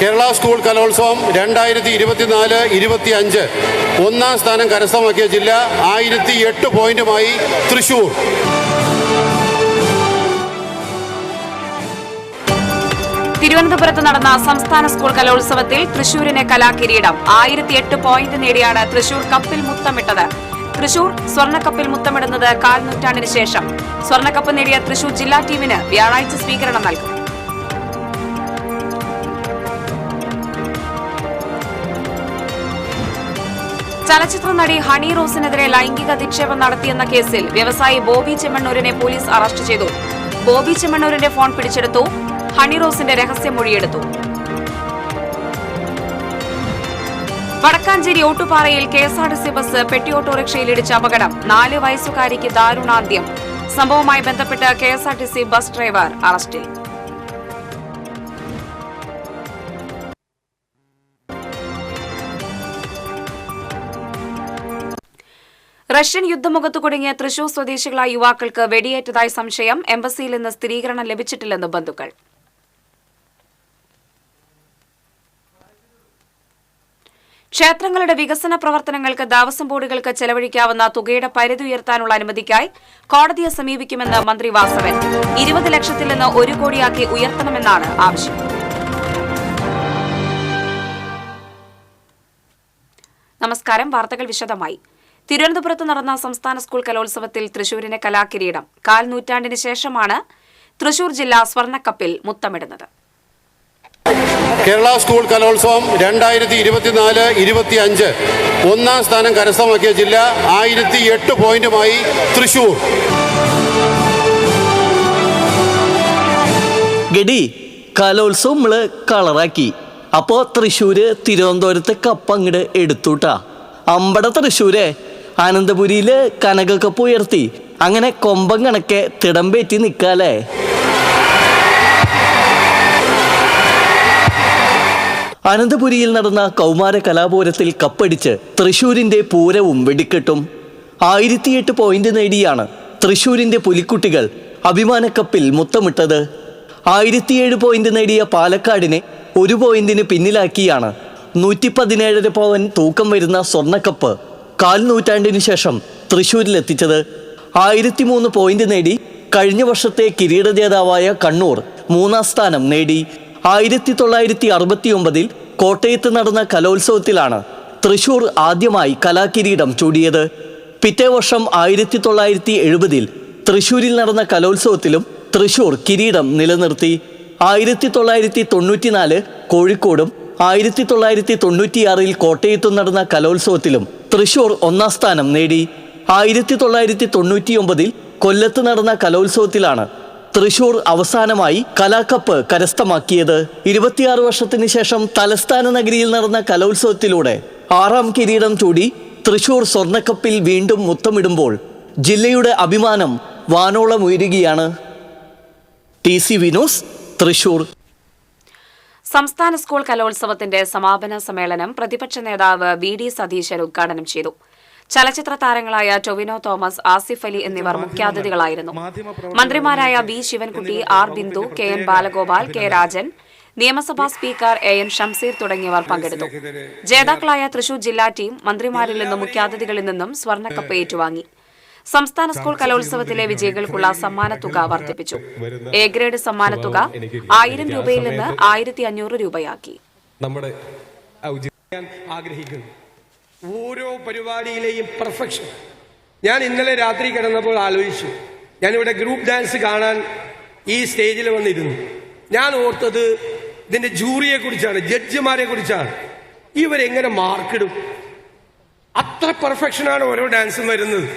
Kerala school കലോത്സവം 2024-25 ഒന്നാം സ്ഥാനം കരസ്ഥമാക്കിയ ജില്ല 1008 പോയിന്റുമായി തൃശൂർ. തിരുവനന്തപുരത്ത് നടന്ന സംസ്ഥാന സ്കൂൾ കലോത്സവത്തിൽ തൃശൂരിന് കലാകിരീടം. 1008 പോയിന്റ് നേടിയാണ് തൃശൂർ കപ്പിൽ മുത്തമിട്ടത്. തൃശൂർ സ്വർണ്ണക്കപ്പിൽ മുത്തമിടുന്നത് കാൽനൂറ്റാണ്ടിന് ശേഷം. സ്വർണ്ണക്കപ്പ് നേടിയ തൃശൂർ ജില്ലാ ടീമിന് വ്യാഴാഴ്ച സ്വീകരണം നൽകും. ചലച്ചിത്ര നടി ഹണി റോസിനെതിരെ ലൈംഗിക അധിക്ഷേപം നടത്തിയെന്ന കേസിൽ വ്യവസായി ബോബി ചെമ്മണ്ണൂരിനെ പോലീസ് അറസ്റ്റ് ചെയ്തു. ബോബി ചെമ്മണ്ണൂരിന്റെ ഫോൺ പിടിച്ചെടുത്തു. ഹണി റോസിന്റെ രഹസ്യമൊഴിയെടുത്തു. വടക്കാഞ്ചേരി ഓട്ടുപാറയിൽ KSRTC ബസ് പെട്ടി ഓട്ടോറിക്ഷയിൽ ഇടിച്ച അപകടം. 4 വയസ്സുകാരിക്ക് ദാരുണാന്ത്യം. സംഭവവുമായി ബന്ധപ്പെട്ട് KSRTC ബസ് ഡ്രൈവർ അറസ്റ്റിൽ. റഷ്യൻ യുദ്ധമുഖത്ത് കുടുങ്ങിയ തൃശൂർ സ്വദേശികളായ യുവാക്കൾക്ക് വെടിയേറ്റതായി സംശയം. എംബസിയിൽ നിന്ന് സ്ഥിരീകരണം ലഭിച്ചിട്ടില്ലെന്ന് ബന്ധുക്കൾ. ക്ഷേത്രങ്ങളുടെ വികസന പ്രവർത്തനങ്ങൾക്ക് ദേവസ്വം ബോർഡുകൾക്ക് ചെലവഴിക്കാവുന്ന തുകയുടെ പരിധി ഉയർത്താനുള്ള അനുമതിക്കായി കോടതിയെ സമീപിക്കുമെന്ന് മന്ത്രി വാസവൻ. 20 ലക്ഷത്തിൽ നിന്ന് 1 കോടിയാക്കി ഉയർത്തണമെന്നാണ് ആവശ്യം. നമസ്കാരം. വാർത്തകൾ വിശദമായി. തിരുവനന്തപുരത്ത് നടന്ന സംസ്ഥാന സ്കൂൾ കലോത്സവത്തിൽ തൃശൂരിന് കലാകിരീടം. കാൽനൂറ്റാണ്ടിന് ശേഷമാണ് തൃശൂർ ജില്ല സ്വർണ്ണക്കപ്പിൽ മുത്തമിടുന്നത്. കേരള സ്കൂൾ കലോത്സവം 2024-25 ഒന്നാം സ്ഥാനം കരസ്ഥമാക്കിയ ജില്ല 1008 പോയിന്റുമായി തൃശൂർ. ഗഡി കലോത്സവം നമ്മള് കളറാക്കി. അപ്പോ തൃശ്ശൂര് തിരുവനന്തപുരത്ത് കപ്പ് അങ്ങോട്ട് എടുത്തുട്ടാ. അമ്പട തൃശ്ശൂരെ അനന്തപുരിയില് കനകക്കപ്പ് ഉയർത്തി. അങ്ങനെ കൊമ്പം കണക്കെ തിടമ്പേറ്റി നിൽക്കാലേ. അനന്തപുരിയിൽ നടന്ന കൗമാര കലാപൂരത്തിൽ കപ്പടിച്ച് തൃശൂരിന്റെ പൂരവും വെടിക്കെട്ടും. 1008 പോയിന്റ് നേടിയാണ് തൃശൂരിന്റെ പുലിക്കുട്ടികൾ അഭിമാനക്കപ്പിൽ മുത്തമിട്ടത്. 1007 പോയിന്റ് നേടിയ പാലക്കാടിനെ 1 പോയിന്റിന് പിന്നിലാക്കിയാണ് 117.5 പവൻ തൂക്കം വരുന്ന സ്വർണ്ണക്കപ്പ് കാൽനൂറ്റാണ്ടിനു ശേഷം തൃശൂരിലെത്തിച്ചത്. 1003 പോയിന്റ് നേടി കഴിഞ്ഞ വർഷത്തെ കിരീട ജേതാവായ കണ്ണൂർ 3ാം സ്ഥാനം നേടി. 1969 കോട്ടയത്ത് നടന്ന കലോത്സവത്തിലാണ് തൃശൂർ ആദ്യമായി കലാകിരീടം ചൂടിയത്. പിറ്റേ വർഷം 1970 തൃശൂരിൽ നടന്ന കലോത്സവത്തിലും തൃശൂർ കിരീടം നിലനിർത്തി. 1994 കോഴിക്കോടും 1996 കോട്ടയത്തും നടന്ന കലോത്സവത്തിലും തൃശൂർ 1ാം സ്ഥാനം നേടി. 1999 കൊല്ലത്ത് നടന്ന കലോത്സവത്തിലാണ് തൃശൂർ അവസാനമായി കലാകപ്പ് കരസ്ഥമാക്കിയത്. 26 വർഷത്തിന് ശേഷം തലസ്ഥാന നഗരിയിൽ നടന്ന കലോത്സവത്തിലൂടെ 6ാം കിരീടം ചൂടി തൃശൂർ സ്വർണ്ണക്കപ്പിൽ വീണ്ടും മുത്തമിടുമ്പോൾ ജില്ലയുടെ അഭിമാനം വാനോളം ഉയരുകയാണ്. TCV news, Thrissur. സംസ്ഥാന സ്കൂൾ കലോത്സവത്തിന്റെ സമാപന സമ്മേളനം പ്രതിപക്ഷ നേതാവ് VD സതീശൻ ഉദ്ഘാടനം ചെയ്തു. ചലച്ചിത്ര താരങ്ങളായ ടൊവിനോ തോമസ്, ആസിഫ് അലി എന്നിവർ മുഖ്യാതിഥികളായിരുന്നു. മന്ത്രിമാരായ B. Sivankutty, R. Bindu, KN Balagopal, K. Rajan, നിയമസഭാ സ്പീക്കർ AN ഷംസീർ തുടങ്ങിയവർ പങ്കെടുത്തു. ജേതാക്കളായ തൃശൂർ ജില്ലാ ടീം മന്ത്രിമാരിൽ നിന്നും മുഖ്യാതിഥികളിൽ നിന്നും സ്വർണ്ണക്കപ്പ് ഏറ്റുവാങ്ങി. സംസ്ഥാന സ്കൂൾ കലോത്സവത്തിലെ വിജയികൾക്കുള്ള സമ്മാനത്തുക വർദ്ധിപ്പിച്ചു. A ഗ്രേഡ് സമ്മാനത്തുക 1000 രൂപയിൽ നിന്ന് 1500 രൂപയാക്കി. ഓരോ പരിപാടിയിലെയും പെർഫെക്ഷൻ. ഞാൻ ഇന്നലെ രാത്രി കിടന്നപ്പോൾ ആലോചിച്ചു. ഞാനിവിടെ ഗ്രൂപ്പ് ഡാൻസ് കാണാൻ ഈ സ്റ്റേജിൽ വന്നിരുന്നു. ഞാൻ ഓർത്തത് ഇതിന്റെ ജൂറിയെ കുറിച്ചാണ്, ജഡ്ജിമാരെ കുറിച്ചാണ്. ഇവരെങ്ങനെ മാർക്കിടും? അത്ര പെർഫെക്ഷനാണ് ഓരോ ഡാൻസും വരുന്നത്.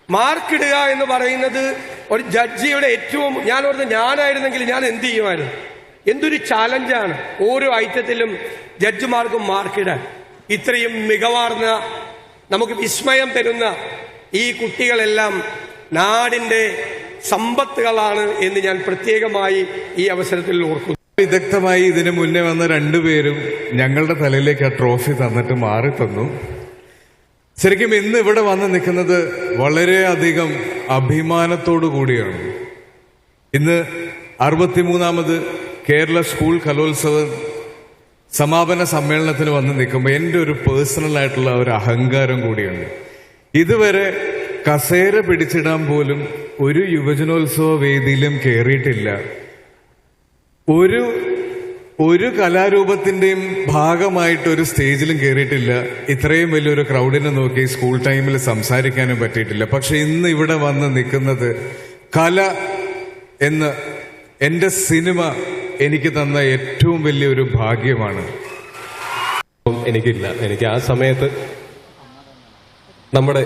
മാർക്കിടുക എന്ന് പറയുന്നത് ഒരു ജഡ്ജിയുടെ ഏറ്റവും, ഞാൻ ഓർത്ത് ഞാനായിരുന്നെങ്കിൽ ഞാൻ എന്ത് ചെയ്യുമായിരുന്നു? എന്തൊരു ചാലഞ്ചാണ് ഓരോ ഐറ്റത്തിലും ജഡ്ജിമാർക്കും മാർക്കിടാൻ. ഇത്രയും മികവാർന്ന, നമുക്ക് വിസ്മയം തരുന്ന ഈ കുട്ടികളെല്ലാം നാടിന്റെ സമ്പത്തുകളാണ് എന്ന് ഞാൻ പ്രത്യേകമായി ഈ അവസരത്തിൽ ഓർക്കുന്നു. വിദഗ്ധമായി ഇതിനു മുന്നേ വന്ന രണ്ടുപേരും ഞങ്ങളുടെ തലയിലേക്ക് ആ ട്രോഫി തന്നിട്ട് മാറി തന്നു. ശരിക്കും ഇന്ന് ഇവിടെ വന്ന് നിൽക്കുന്നത് വളരെയധികം അഭിമാനത്തോടു കൂടിയാണ്. ഇന്ന് 63ാമത് കേരള സ്കൂൾ കലോത്സവം സമാപന സമ്മേളനത്തിന് വന്ന് നിൽക്കുമ്പോൾ എൻ്റെ ഒരു പേഴ്സണലായിട്ടുള്ള ഒരു അഹങ്കാരം കൂടിയുണ്ട്. ഇതുവരെ കസേര പിടിച്ചിടാൻ പോലും ഒരു യുവജനോത്സവ വേദിയിലും കയറിയിട്ടില്ല. ഒരു കലാരൂപത്തിന്റെയും ഭാഗമായിട്ട് ഒരു സ്റ്റേജിലും കയറിയിട്ടില്ല. ഇത്രയും വലിയൊരു ക്രൗഡിനെ നോക്കി സ്കൂൾ ടൈമിൽ സംസാരിക്കാനും പറ്റിയിട്ടില്ല. പക്ഷെ ഇന്ന് ഇവിടെ വന്ന് നിൽക്കുന്നത് കല എന്ന് എൻ്റെ സിനിമ എനിക്ക് തന്ന ഏറ്റവും വലിയൊരു ഭാഗ്യമാണ്. എനിക്കില്ല. എനിക്ക് ആ സമയത്ത് നമ്മുടെ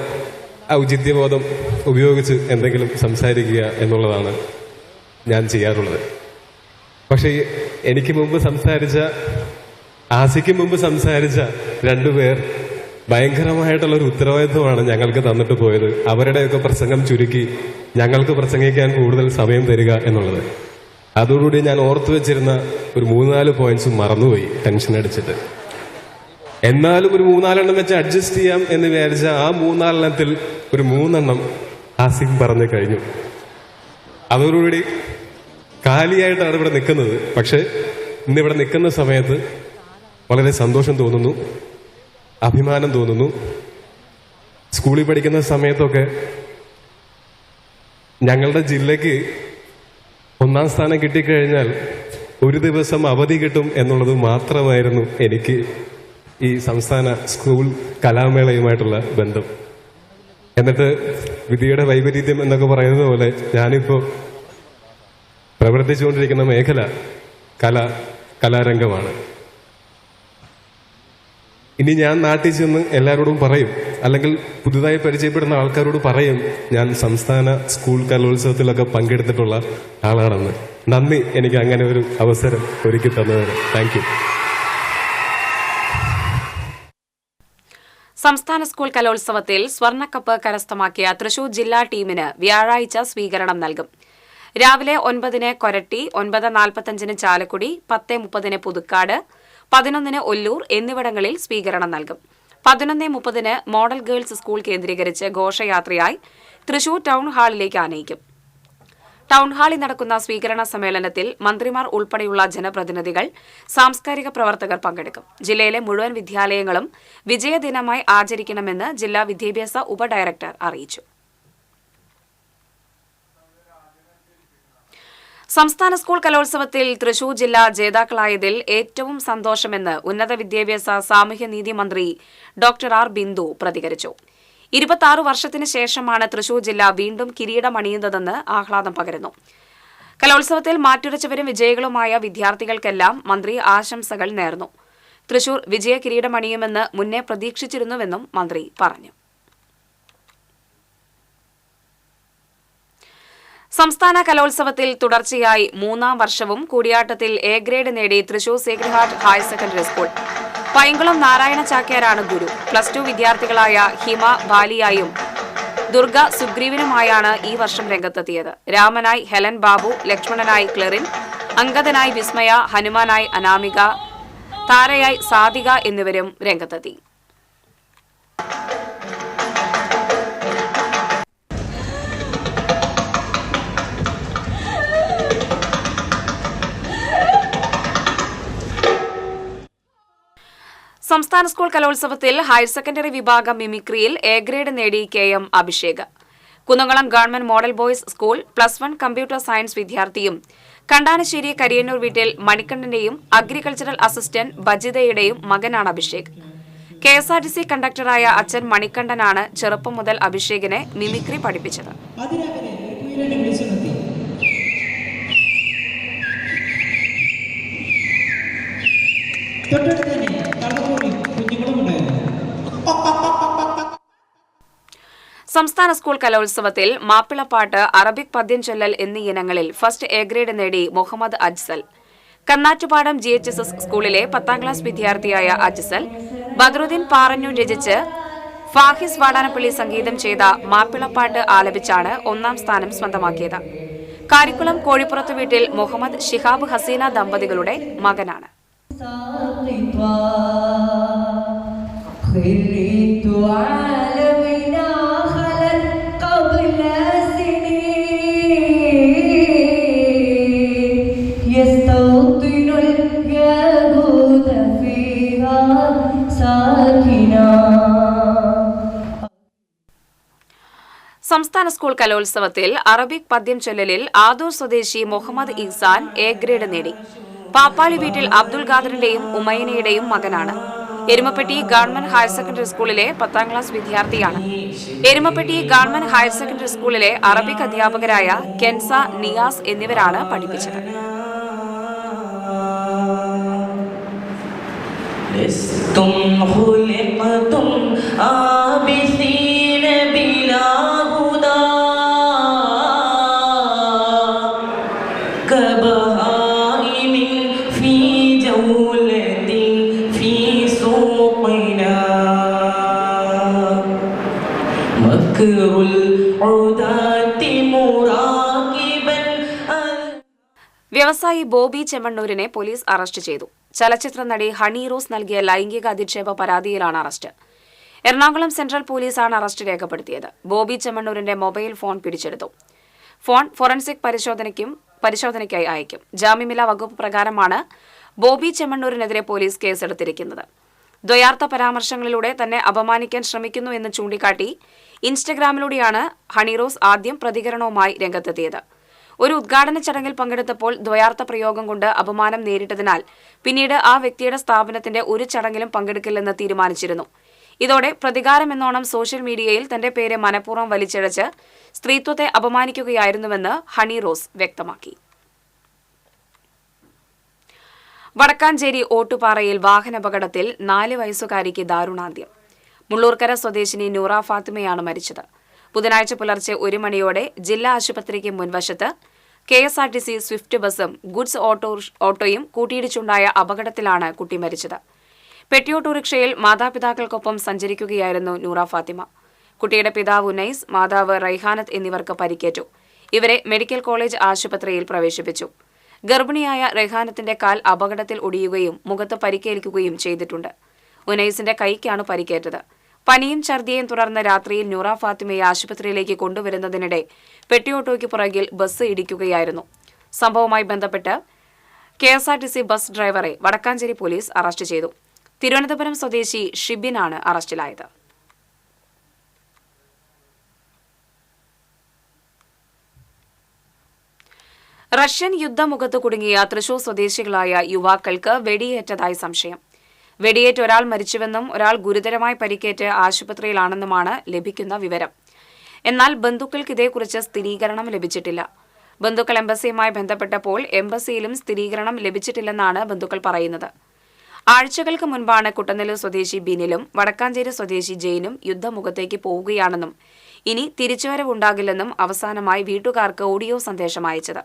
ഔചിത്യബോധം ഉപയോഗിച്ച് എന്തെങ്കിലും സംസാരിക്കുക എന്നുള്ളതാണ് ഞാൻ ചെയ്യാറുള്ളത്. പക്ഷേ എനിക്ക് മുമ്പ് സംസാരിച്ച, ആസിക്ക് മുമ്പ് സംസാരിച്ച രണ്ടുപേർ ഭയങ്കരമായിട്ടുള്ളൊരു ഉത്തരവാദിത്വമാണ് ഞങ്ങൾക്ക് തന്നിട്ട് പോയത്. അവരുടെയൊക്കെ പ്രസംഗം ചുരുക്കി ഞങ്ങൾക്ക് പ്രസംഗിക്കാൻ കൂടുതൽ സമയം തരിക എന്നുള്ളത്. അതോടുകൂടി ഞാൻ ഓർത്തു വെച്ചിരുന്ന ഒരു 3-4 പോയിന്റ്സ് മറന്നുപോയി ടെൻഷൻ അടിച്ചിട്ട്. എന്നാലും ഒരു 3-4 വെച്ച് അഡ്ജസ്റ്റ് ചെയ്യാം എന്ന് വിചാരിച്ച ആ 3-4 ഒരു 3 ആസിഫ് പറഞ്ഞു കഴിഞ്ഞു. അതോടുകൂടി കാലിയായിട്ടാണ് ഇവിടെ നിൽക്കുന്നത്. പക്ഷെ ഇന്നിവിടെ നിൽക്കുന്ന സമയത്ത് വളരെ സന്തോഷം തോന്നുന്നു, അഭിമാനം തോന്നുന്നു. സ്കൂളിൽ പഠിക്കുന്ന സമയത്തൊക്കെ ഞങ്ങളുടെ ജില്ലയ്ക്ക് 1ാം സ്ഥാനം കിട്ടിക്കഴിഞ്ഞാൽ ഒരു ദിവസം അവധി കിട്ടും എന്നുള്ളത് മാത്രമായിരുന്നു എനിക്ക് ഈ സംസ്ഥാന സ്കൂൾ കലാമേളയുമായിട്ടുള്ള ബന്ധം. എന്നിട്ട് വിധിയുടെ വൈപരീത്യം എന്നൊക്കെ പറയുന്നത് പോലെ ഞാനിപ്പോൾ പ്രവർത്തിച്ചുകൊണ്ടിരിക്കുന്ന മേഖല കലാരംഗമാണ്. ഇനി ഞാൻ നാട്ടിൽ ചെന്ന് എല്ലാവരോടും പറയും, അല്ലെങ്കിൽ പുതുതായി പരിചയപ്പെടുന്ന ആൾക്കാരോട് പറയും, ഞാൻ സംസ്ഥാന സ്കൂൾ കലോത്സവത്തിലൊക്കെ പങ്കെടുത്തിട്ടുള്ള ആളാണെന്ന്. നന്ദി എനിക്ക് അങ്ങനെ ഒരു അവസരം ഒരുക്കി തന്നതിന്. Thank you. സംസ്ഥാന സ്കൂൾ കലോത്സവത്തിൽ സ്വർണ്ണക്കപ്പ് കരസ്ഥമാക്കിയ തൃശൂർ ജില്ലാ ടീമിന് വ്യാഴാഴ്ച സ്വീകരണം നൽകും. രാവിലെ 9-ന് കൊരട്ടി, 9:45-ന് ചാലക്കുടി, 10:30-ന് പുതുക്കാട്, 11-ന് ഒല്ലൂർ എന്നിവിടങ്ങളിൽ സ്വീകരണം നൽകും. 11:30-ന് മോഡൽ ഗേൾസ് സ്കൂൾ കേന്ദ്രീകരിച്ച് ഘോഷയാത്രയായി തൃശൂർ ടൗൺ ഹാളിലേക്ക് ആനയിക്കും. ടൗൺ ഹാളിൽ നടക്കുന്ന സ്വീകരണ സമ്മേളനത്തിൽ മന്ത്രിമാർ ഉൾപ്പെടെയുള്ള ജനപ്രതിനിധികൾ, സാംസ്കാരിക പ്രവർത്തകർ പങ്കെടുക്കും. ജില്ലയിലെ മുഴുവൻ വിദ്യാലയങ്ങളും വിജയദിനമായി ആചരിക്കണമെന്ന് ജില്ലാ വിദ്യാഭ്യാസ ഉപഡയറക്ടർ അറിയിച്ചു. സംസ്ഥാന സ്കൂൾ കലോത്സവത്തിൽ തൃശൂർ ജില്ല ജേതാക്കളായതിൽ ഏറ്റവും സന്തോഷമെന്ന് ഉന്നത വിദ്യാഭ്യാസ സാമൂഹ്യനീതി മന്ത്രി ഡോക്ടർ ആർ ബിന്ദു പ്രതികരിച്ചു. 26 വർഷത്തിന് ശേഷമാണ് തൃശൂർ ജില്ല വീണ്ടും കിരീടമണിയുന്നതെന്ന് ആഹ്ലാദം പകരുന്നു. കലോത്സവത്തിൽ മാറ്റുരച്ചവരും വിജയികളുമായ വിദ്യാർത്ഥികൾക്കെല്ലാം മന്ത്രി ആശംസകൾ നേർന്നു. തൃശൂർ വിജയ കിരീടമണിയുമെന്ന് മുന്നേ പ്രതീക്ഷിച്ചിരുന്നുവെന്നും മന്ത്രി പറഞ്ഞു. സംസ്ഥാന കലോത്സവത്തിൽ തുടർച്ചയായി 3ാം വർഷവും കൂടിയാട്ടത്തിൽ എ ഗ്രേഡ് നേടി Thrissur sacred heart higher secondary school. Painkulam Narayana ചാക്യാരാണ് ഗുരു. +2 വിദ്യാർത്ഥികളായ ഹിമ ബാലിയായും ദുർഗ സുഗ്രീവനുമായാണ് ഈ വർഷം രംഗത്തെത്തിയത്. രാമനായി ഹെലൻ ബാബു, ലക്ഷ്മണനായി ക്ലെറിൻ, അങ്കദനായി വിസ്മയ, ഹനുമാനായി അനാമിക, താരയായി സാധിക എന്നിവരും രംഗത്തെത്തി. സംസ്ഥാന സ്കൂൾ കലോത്സവത്തിൽ ഹയർ സെക്കൻഡറി വിഭാഗം മിമിക്രിയിൽ എ ഗ്രേഡ് നേടി KM Abhishek. Kunnamkulam government model boys school +1 computer science വിദ്യാർത്ഥിയും കണ്ടാനശ്ശേരി കരിയന്നൂർ വീട്ടിൽ മണികണ്ഠന്റെയും അഗ്രികൾച്ചറൽ അസിസ്റ്റന്റ് ബജിതയുടെയും മകനാണ് അഭിഷേക്. KSRTC കണ്ടക്ടറായ അച്ഛൻ മണികണ്ഠനാണ് ചെറുപ്പം മുതൽ അഭിഷേകിനെ മിമിക്രി പഠിപ്പിച്ചത്. സംസ്ഥാന സ്കൂൾ കലോത്സവത്തിൽ മാപ്പിളപ്പാട്ട്, അറബിക് പദ്യം ചൊല്ലൽ എന്നീ ഇനങ്ങളിൽ ഫസ്റ്റ് എ ഗ്രേഡ് നേടി മുഹമ്മദ് അജ്സൽ. കന്നാറ്റുപാടം GHSS സ്കൂളിലെ 10ാം ക്ലാസ് വിദ്യാർത്ഥിയായ അജ്സൽ ബദ്രുദ്ദീൻ പാറന്നൂർ രചിച്ച് ഫാഹിസ് വാടാനപ്പള്ളി സംഗീതം ചെയ്ത മാപ്പിളപ്പാട്ട് ആലപിച്ചാണ് 1ാം സ്ഥാനം സ്വന്തമാക്കിയത്. കാരിക്കുളം കോഴിപ്പുറത്ത് വീട്ടിൽ മുഹമ്മദ് ഷിഹാബ് ഹസീന ദമ്പതികളുടെ മകനാണ്. يستوطن اليهود സംസ്ഥാന സ്കൂൾ കലോത്സവത്തിൽ അറബിക് പദ്യം ചൊല്ലലിൽ ആദൂർ സ്വദേശി മുഹമ്മദ് ഇഹ്സാൻ എ ഗ്രേഡ് നേടി. പാപ്പാളി വീട്ടിൽ അബ്ദുൽ ഖാദറിന്റെയും ഉമൈനയുടെയും മകനാണ്. എരുമപ്പെട്ടി ഗവൺമെന്റ് ഹയർ സെക്കൻഡറി സ്കൂളിലെ 10ാം ക്ലാസ് വിദ്യാർത്ഥിയാണ്. എരുമപ്പെട്ടി ഗവൺമെന്റ് ഹയർ സെക്കൻഡറി സ്കൂളിലെ അറബിക് അധ്യാപകരായ കെൻസ, നിയാസ് എന്നിവരാണ് പഠിപ്പിച്ചത്. വ്യവസായി ബോബി ചെമ്മണ്ണൂരിനെ പോലീസ് അറസ്റ്റ് ചെയ്തു. ചലച്ചിത്ര നടി ഹണി റോസ് നൽകിയ ലൈംഗിക അധിക്ഷേപ പരാതിയിലാണ് അറസ്റ്റ്. എറണാകുളം സെൻട്രൽ പോലീസാണ് അറസ്റ്റ് രേഖപ്പെടുത്തിയത്. ബോബി ചെമ്മണ്ണൂരിന്റെ മൊബൈൽ ഫോൺ പിടിച്ചെടുത്തു. ഫോൺ ഫോറൻസിക് പരിശോധനയ്ക്കായി അയക്കും. ജാമ്യമില്ലാ വകുപ്പ് പ്രകാരമാണ് ബോബി ചെമ്മണ്ണൂരിനെതിരെ പോലീസ് കേസെടുത്തിരിക്കുന്നത്. ദ്വയാർത്ഥ പരാമർശങ്ങളിലൂടെ തന്നെ അപമാനിക്കാൻ ശ്രമിക്കുന്നു എന്ന് ചൂണ്ടിക്കാട്ടി ഇൻസ്റ്റഗ്രാമിലൂടെയാണ് ഹണിറോസ് ആദ്യം പ്രതികരണവുമായി രംഗത്തെത്തിയത്. ഒരു ഉദ്ഘാടന ചടങ്ങിൽ പങ്കെടുത്തപ്പോൾ ദ്വയാർത്ഥ പ്രയോഗം കൊണ്ട് അപമാനം നേരിട്ടതിനാൽ പിന്നീട് ആ വ്യക്തിയുടെ സ്ഥാപനത്തിന്റെ ഒരു ചടങ്ങിലും പങ്കെടുക്കില്ലെന്ന് തീരുമാനിച്ചിരുന്നു. ഇതോടെ പ്രതികാരമെന്നോണം സോഷ്യൽ മീഡിയയിൽ തന്റെ പേര് മനഃപൂർവ്വം വലിച്ചിഴച്ച് സ്ത്രീത്വത്തെ അപമാനിക്കുകയായിരുന്നുവെന്ന് ഹണിറോസ് വ്യക്തമാക്കി. വടക്കാഞ്ചേരി ഓട്ടുപാറയിൽ വാഹനാപകടത്തിൽ 4 വയസ്സുകാരിക്ക് ദാരുണാന്ത്യം. മുള്ളൂർക്കര സ്വദേശിനി നൂറ ഫാത്തിമയാണ് മരിച്ചത്. ബുധനാഴ്ച പുലർച്ചെ 1 മണിയോടെ ജില്ലാ ആശുപത്രിക്ക് മുൻവശത്ത് KSRTC സ്വിഫ്റ്റ് ബസും ഗുഡ്സ് ഓട്ടോയും കൂട്ടിയിടിച്ചുണ്ടായ അപകടത്തിലാണ് കുട്ടി മരിച്ചത്. പെട്ടിയോട്ടോറിക്ഷയിൽ മാതാപിതാക്കൾക്കൊപ്പം സഞ്ചരിക്കുകയായിരുന്നു നൂറ ഫാത്തിമ. കുട്ടിയുടെ പിതാവ് ഉനൈസ്, മാതാവ് റൈഹാനത്ത് എന്നിവർക്ക് പരിക്കേറ്റു. ഇവരെ മെഡിക്കൽ കോളേജ് ആശുപത്രിയിൽ പ്രവേശിപ്പിച്ചു. ഗർഭിണിയായ റൈഹാനത്തിന്റെ കാൽ അപകടത്തിൽ ഒടിയുകയും മുഖത്ത് പരിക്കേൽക്കുകയും ചെയ്തിട്ടുണ്ട്. ഉനൈസിന്റെ കൈക്കാണ് പരിക്കേറ്റത്. പനിയും ഛർദിയും തുടർന്ന് രാത്രിയിൽ നൂറ ഫാത്തിമയെ ആശുപത്രിയിലേക്ക് കൊണ്ടുവരുന്നതിനിടെ പെട്ടിയോട്ടോയ്ക്ക് പുറകിൽ ബസ് ഇടിക്കുകയായിരുന്നു. സംഭവവുമായി ബന്ധപ്പെട്ട് KSRTC ബസ് ഡ്രൈവറെ വടക്കാഞ്ചേരി പോലീസ് അറസ്റ്റ് ചെയ്തു. തിരുവനന്തപുരം സ്വദേശി ഷിബിനാണ് അറസ്റ്റിലായത്. റഷ്യൻ യുദ്ധമുഖത്ത് കുടുങ്ങിയ തൃശൂർ സ്വദേശികളായ യുവാക്കൾക്ക് വെടിയേറ്റതായി സംശയം. വെടിയേറ്റ് ഒരാൾ മരിച്ചുവെന്നും ഒരാൾ ഗുരുതരമായി പരിക്കേറ്റ് ആശുപത്രിയിലാണെന്നുമാണ് ലഭിക്കുന്ന വിവരം. എന്നാൽ ബന്ധുക്കൾക്ക് ഇതേക്കുറിച്ച് സ്ഥിരീകരണം ലഭിച്ചിട്ടില്ല. ബന്ധുക്കൾ എംബസിയുമായി ബന്ധപ്പെട്ടപ്പോൾ എംബസിയിലും സ്ഥിരീകരണം ലഭിച്ചിട്ടില്ലെന്നാണ് ബന്ധുക്കൾ പറയുന്നത്. ആഴ്ചകൾക്ക് മുൻപാണ് കുട്ടനെല്ലൂർ സ്വദേശി ബിനിലും വടക്കാഞ്ചേരി സ്വദേശി ജെയിനും യുദ്ധമുഖത്തേക്ക് പോവുകയാണെന്നും ഇനി തിരിച്ചുവരവുണ്ടാകില്ലെന്നും അവസാനമായി വീട്ടുകാർക്ക് ഓഡിയോ സന്ദേശം അയച്ചത്.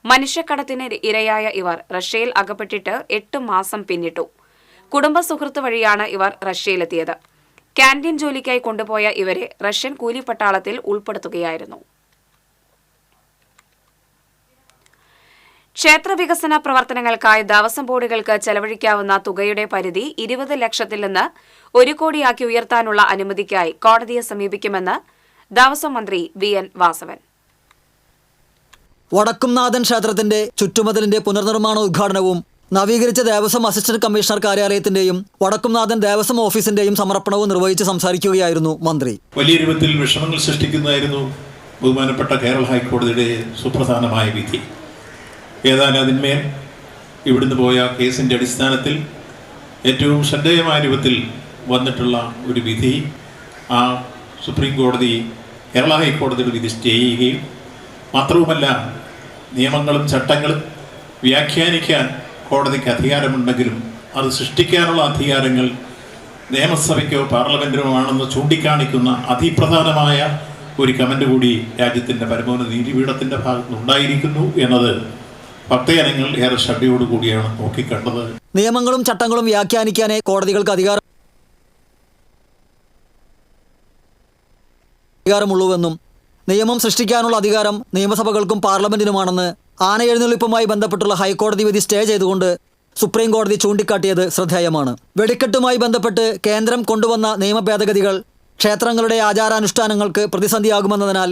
മനുഷ്യക്കടത്തിന് ഇരയായ ഇവർ റഷ്യയിൽ അകപ്പെട്ടിട്ട് 8 മാസം പിന്നിട്ടു. കുടുംബ സുഹൃത്ത് വഴിയാണ് ഇവർ റഷ്യയിലെത്തിയത്. ക്യാന്റീൻ ജോലിക്കായി കൊണ്ടുപോയ ഇവരെ റഷ്യൻ കൂലിപ്പട്ടാളത്തിൽ ഉൾപ്പെടുത്തുകയായിരുന്നു. ക്ഷേത്ര വികസന പ്രവർത്തനങ്ങൾക്കായി ദേവസ്വം ബോർഡുകൾക്ക് ചെലവഴിക്കാവുന്ന തുകയുടെ പരിധി 20 ലക്ഷത്തിൽ നിന്ന് 1 കോടിയാക്കി ഉയർത്താനുള്ള അനുമതിക്കായി കോടതിയെ സമീപിക്കുമെന്ന് ദേവസ്വം മന്ത്രി VN വാസവൻ. വടക്കുംനാഥൻ ക്ഷേത്രത്തിന്റെ ചുറ്റുമതിലിന്റെ പുനർനിർമ്മാണ ഉദ്ഘാടനവും നവീകരിച്ച ദേവസ്വം അസിസ്റ്റന്റ് കമ്മീഷണർ കാര്യാലയത്തിന്റെയും വടക്കുംനാഥൻ ദേവസ്വം ഓഫീസിന്റെയും സമർപ്പണവും നിർവഹിച്ച് സംസാരിക്കുകയായിരുന്നു മന്ത്രി. വലിയ രൂപത്തിൽ വിഷമങ്ങൾ സൃഷ്ടിക്കുന്നതായിരുന്നു ബഹുമാനപ്പെട്ട കേരള ഹൈക്കോടതിയുടെ സുപ്രധാനമായ വിധി. ഏതാനും അതിന്മേൽ ഇവിടുന്ന് പോയ കേസിൻ്റെ അടിസ്ഥാനത്തിൽ ഏറ്റവും ശ്രദ്ധേയമായ രൂപത്തിൽ വന്നിട്ടുള്ള ഒരു വിധി ആ സുപ്രീം കോടതി കേരള ഹൈക്കോടതിയുടെ വിധി സ്റ്റേ ചെയ്യുകയും മാത്രവുമല്ല നിയമങ്ങളും ചട്ടങ്ങളും വ്യാഖ്യാനിക്കാൻ കോടതിക്ക് അധികാരമുണ്ടെങ്കിലും അത് സൃഷ്ടിക്കാനുള്ള അധികാരങ്ങൾ നിയമസഭയ്ക്കോ പാർലമെൻറ്റിനോ ആണെന്ന് ചൂണ്ടിക്കാണിക്കുന്ന അതിപ്രധാനമായ ഒരു കമൻറ്റ് കൂടി രാജ്യത്തിൻ്റെ പരമോന്നത നീതിപീഠത്തിൻ്റെ ഭാഗത്തുനിന്നുണ്ടായിരിക്കുന്നു എന്നത് ഭക്തജനങ്ങൾ ഏറെ ശ്രദ്ധയോടുകൂടിയാണ് നോക്കിക്കണ്ടത്. നിയമങ്ങളും ചട്ടങ്ങളും വ്യാഖ്യാനിക്കാനേ കോടതികൾക്ക് അധികാരമുള്ളൂവെന്നും നിയമം സൃഷ്ടിക്കാനുള്ള അധികാരം നിയമസഭകൾക്കും പാർലമെന്റിനുമാണെന്ന് ആനയെഴുന്നള്ളിപ്പുമായി ബന്ധപ്പെട്ടുള്ള ഹൈക്കോടതി വിധി സ്റ്റേ ചെയ്തുകൊണ്ട് സുപ്രീം കോടതി ചൂണ്ടിക്കാട്ടിയത് ശ്രദ്ധേയമാണ്. വെടിക്കെട്ടുമായി ബന്ധപ്പെട്ട് കേന്ദ്രം കൊണ്ടുവന്ന നിയമ ഭേദഗതികൾ ക്ഷേത്രങ്ങളുടെ ആചാരാനുഷ്ഠാനങ്ങൾക്ക് പ്രതിസന്ധിയാകുമെന്നതിനാൽ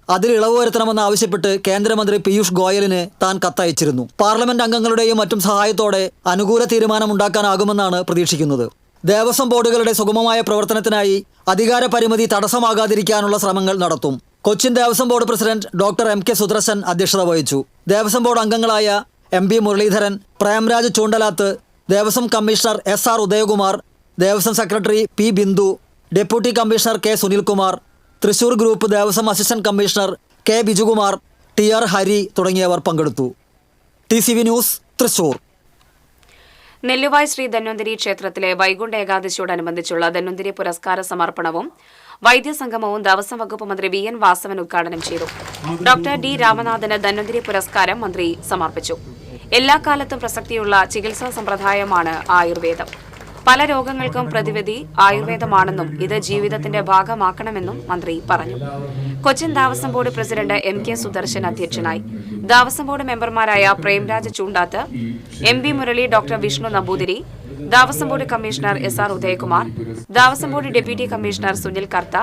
അതിൽ ഇളവ് വരുത്തണമെന്നാവശ്യപ്പെട്ട് കേന്ദ്രമന്ത്രി പീയൂഷ് ഗോയലിന് താൻ കത്തയച്ചിരുന്നു. പാർലമെന്റ് അംഗങ്ങളുടെയും മറ്റും സഹായത്തോടെ അനുകൂല തീരുമാനമുണ്ടാക്കാനാകുമെന്നാണ് പ്രതീക്ഷിക്കുന്നത്. ദേവസ്വം ബോർഡുകളുടെ സുഗമമായ പ്രവർത്തനത്തിനായി അധികാര പരിമിതി തടസ്സമാകാതിരിക്കാനുള്ള ശ്രമങ്ങൾ നടത്തും. Cochin Devaswom board president doctor M K Sudarshan അധ്യക്ഷത വഹിച്ചു. ദേവസ്വം ബോർഡ് അംഗങ്ങളായ M P Muraleedharan, Premraj Choondalath, Devaswom commissioner SR Udayakumar, Devaswom secretary P Bindu, deputy commissioner K Sunilkumar, Thrissur group Devaswom assistant commissioner K Bijukumar, TR Hari തുടങ്ങിയവർ പങ്കെടുത്തു. TCV news, Thrissur. നെല്ലുവായ് ശ്രീ ധന്വന്തരി ക്ഷേത്രത്തിലെ വൈകുണ്ഠ ഏകാദശിയോടനുബന്ധിച്ചുള്ള ധന്വന്തരി പുരസ്കാര സമർപ്പണവും വൈദ്യസംഗമവും ദേവസ്വം വകുപ്പ് മന്ത്രി VN വാസവൻ ഉദ്ഘാടനം ചെയ്തു. ഡോക്ടർ D രാമനാഥന് ധന്വന്തരി പുരസ്കാരം മന്ത്രി സമർപ്പിച്ചു. എല്ലാ കാലത്തും പ്രസക്തിയുള്ള ചികിത്സാ സമ്പ്രദായമാണ് ആയുർവേദം. പല രോഗങ്ങൾക്കും പ്രതിവിധി ആയുർവേദമാണെന്നും ഇത് ജീവിതത്തിന്റെ ഭാഗമാക്കണമെന്നും മന്ത്രി പറഞ്ഞു. Cochin Devaswom board president MK Sudarshan അധ്യക്ഷനായി. ദേവസ്വം ബോർഡ് മെമ്പർമാരായ Premraj Choondath, MB Murali, doctor Vishnu Namboothiri, Devaswom board commissioner SR Udayakumar, Devaswom board deputy commissioner Sunil Kartha,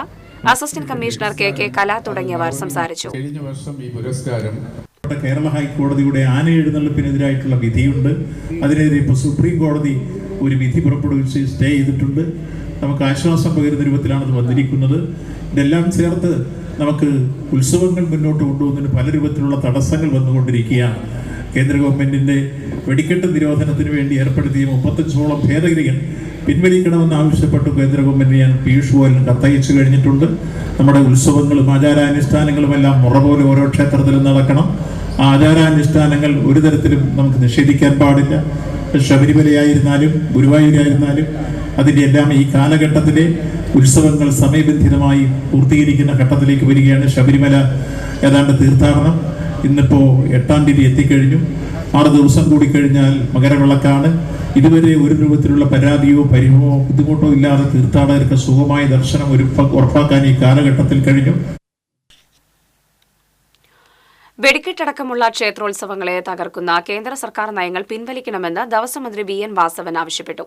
assistant commissioner KK Kala തുടങ്ങിയവർ സംസാരിച്ചു. കഴിഞ്ഞ വർഷം ഈ പുരസ്കാരം കേരള ഹൈക്കോടതിയുടെ ആന എഴുന്നള്ളിപ്പിനെതിരായിട്ടുള്ള വിധിയുണ്ട്. അതിനെതിരെ ഇപ്പോൾ സുപ്രീം കോടതി ഒരു വിധി പുറപ്പെടുവിച്ച് സ്റ്റേ ചെയ്തിട്ടുണ്ട്. നമുക്ക് ആശ്വാസം പകരുന്ന രൂപത്തിലാണ് അത് വന്നിരിക്കുന്നത്. ഇതെല്ലാം ചേർത്ത് നമുക്ക് ഉത്സവങ്ങൾ മുന്നോട്ട് കൊണ്ടുപോകുന്നതിന് പല രൂപത്തിലുള്ള തടസ്സങ്ങൾ വന്നുകൊണ്ടിരിക്കുകയാണ്. കേന്ദ്ര ഗവൺമെൻറ്റിൻ്റെ വെടിക്കെട്ട് നിരോധനത്തിന് വേണ്ടി ഏർപ്പെടുത്തിയ 35ഓളം ഭേദഗതികൾ പിൻവലിക്കണമെന്ന് ആവശ്യപ്പെട്ട് കേന്ദ്ര ഗവൺമെൻറ് ഞാൻ പീയൂഷ് ഗോയലിന് കത്തയച്ചു കഴിഞ്ഞിട്ടുണ്ട്. നമ്മുടെ ഉത്സവങ്ങളും ആചാരാനുഷ്ഠാനങ്ങളും എല്ലാം മുറ പോലെ ഓരോ ക്ഷേത്രത്തിലും നടക്കണം. ആ ആചാരാനുഷ്ഠാനങ്ങൾ ഒരു തരത്തിലും നമുക്ക് നിഷേധിക്കാൻ പാടില്ല. ശബരിമലയായിരുന്നാലും ഗുരുവായൂരായിരുന്നാലും അതിൻ്റെ എല്ലാം ഈ കാലഘട്ടത്തിലെ ഉത്സവങ്ങൾ സമയബന്ധിതമായി പൂർത്തീകരിക്കുന്ന ഘട്ടത്തിലേക്ക് വരികയാണ്. ശബരിമല ഏതാണ്ട് തീർത്ഥാടനം ഇന്നിപ്പോൾ 8-ാം തീയതി എത്തിക്കഴിഞ്ഞു. 6 ദിവസം കൂടി കഴിഞ്ഞാൽ മകരവിളക്കാണ്. ഇതുവരെ ഒരു രൂപത്തിലുള്ള പരാതിയോ പരിഭവമോ ബുദ്ധിമുട്ടോ ഇല്ലാതെ തീർത്ഥാടകർക്ക് സുഖമായ ദർശനം ഉറപ്പാക്കാൻ ഈ കാലഘട്ടത്തിൽ കഴിഞ്ഞു. വെടിക്കെട്ടടക്കമുള്ള ക്ഷേത്രോത്സവങ്ങളെ തകർക്കുന്ന കേന്ദ്ര സർക്കാർ നയങ്ങൾ പിൻവലിക്കണമെന്ന് ദേവസ്വം മന്ത്രി VN വാസവൻ ആവശ്യപ്പെട്ടു.